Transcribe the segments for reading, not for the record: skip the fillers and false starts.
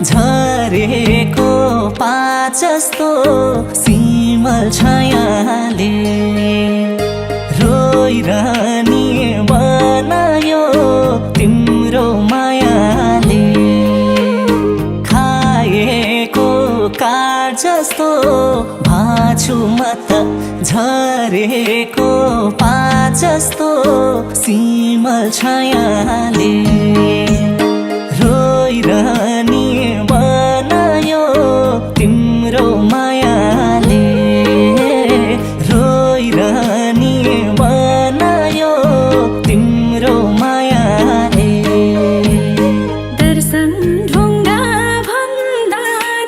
झरेको पाजस्तो सिमल छायाले रोइरहने बनायो तिम्रो मायाले खाएको काठ जस्तो भाछु म त झरेको पात जस्तो सिमल छायाले रोइरहने बनायो तिम्रो मायाले रोइरहने बनायो तिम्रो मायाले दर्शन ढुङ्गा भन्दा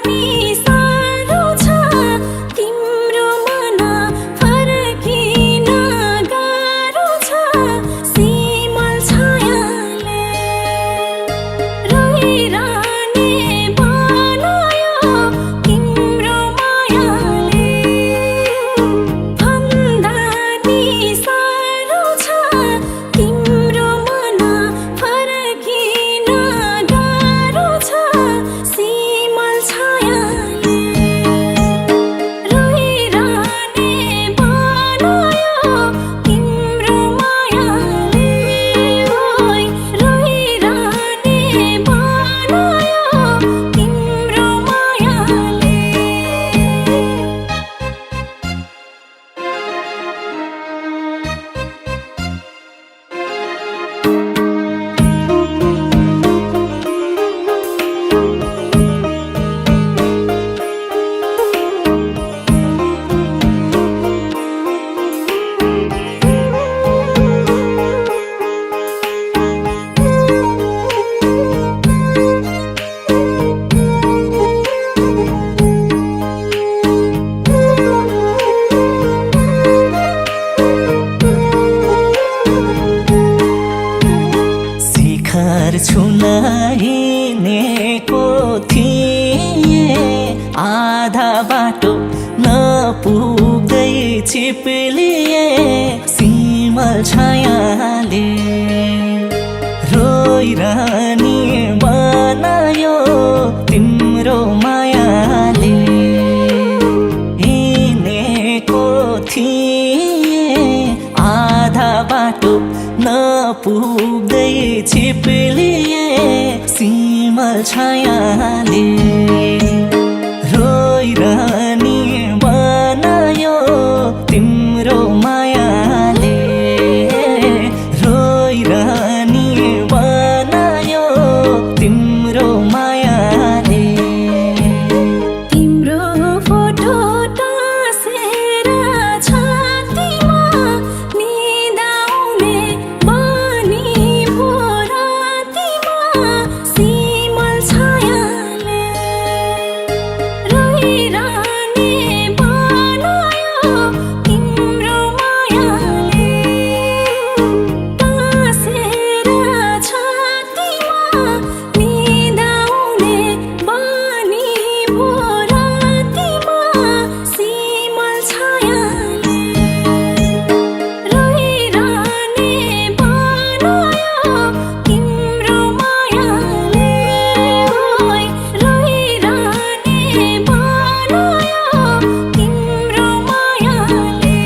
नि साह्रो छ तिम्रो मन फर्किन गाह्रो छ सिमल छायाले रोइरहने बनायो तिम्रो मायाले भन्दा नि साह्रो छ तिम्रो मन फर्किन गाह्रो छ सिमल छायाले रोइरहने बनायो तिम्रो मायाले ओइ रोइरहने बनायो तिम्रो मायाले शिखर छुन हिँडेको थिएँ आधा बाटो नपुग्दै चिप्लिए सिमल छायाले रोइरहने बनायो तिम्रो मायाले हिँडेको थिएँ आधा बाटो नपुग्दै चिप्लिए सिमल छायाले रोइरहने बनायो तिम्रो मायाले रोइरहने बनायो तिम्रो मायाले तिम्रो फोटो टाँसेर छातीमा निद आउने बानी भो रातीमा सिमल छायाले रोइरहने बनायो तिम्रो मायाले टाँसेर छातीमा निद आउने बानी भो रातीमा सिमल छायाले रोइरहने बनायो तिम्रो मायाले ओइ रोइरहने बनायो तिम्रो मायाले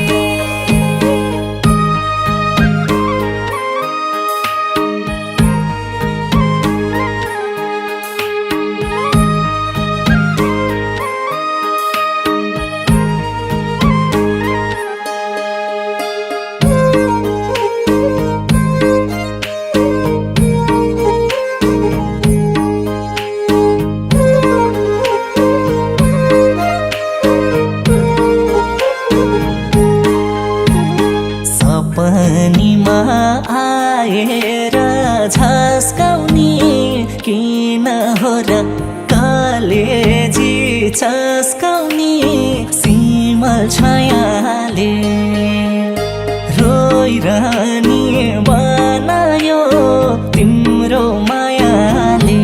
सपनीमा आएर झस्काउने किन हो र कलेजी चस्काउने सिमल छायाले रोइरहने बनायो तिम्रो मायाले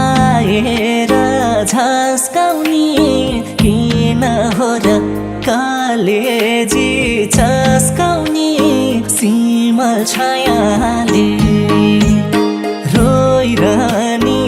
आएर झस्काउने किन हो र कलेजी चस्काउने सिमल छायाले रोइरहने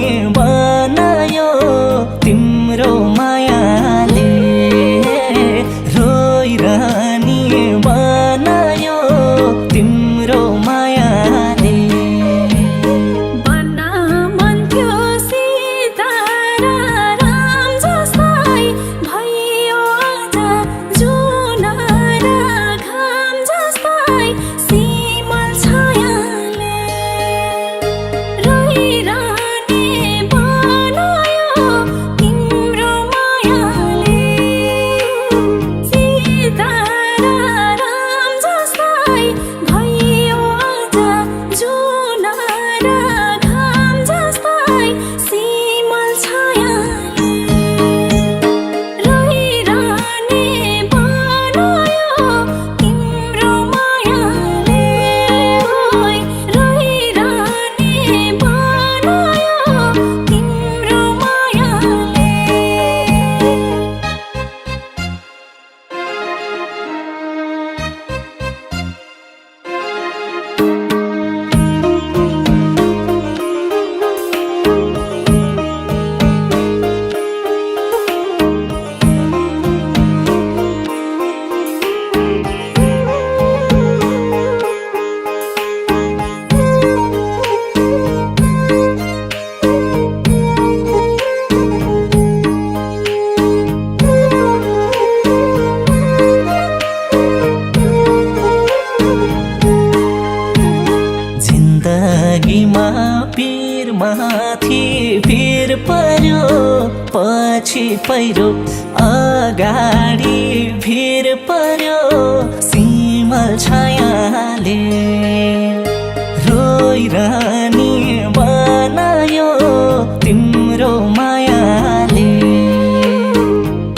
भिर पर्यो पछि पहिरो अगाडि भिर पर्यो सिमल छायाले रोइरहने बनायो तिम्रो मायाले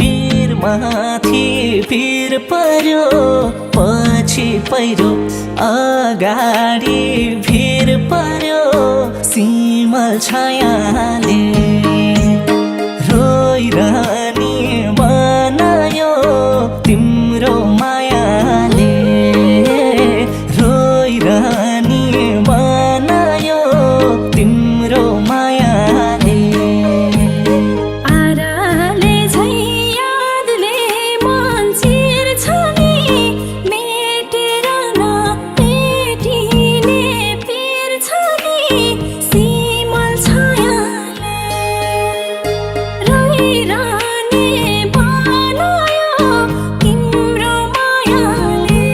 पिरमाथि पिर पर्यो पछि पहिरो अगाडि भिर पर्यो सिमल छायाले रोइरहने बनायो तिम्रो मायाले रोइरहने बनायो तिम्रो मायाले आराले झै यादले मन चिर्छ नि मेटेर नपेटिने पिर्छ नि सिमल छायाले रोइरहने बनायो तिम्रो मायाले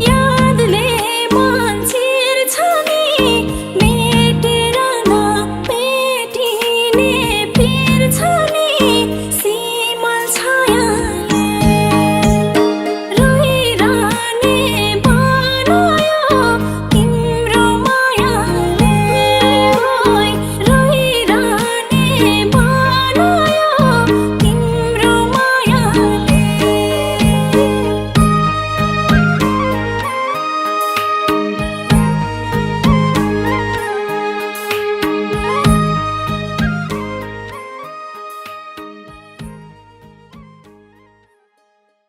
यादले मन चिर्छ नि मेटेर नपेटिने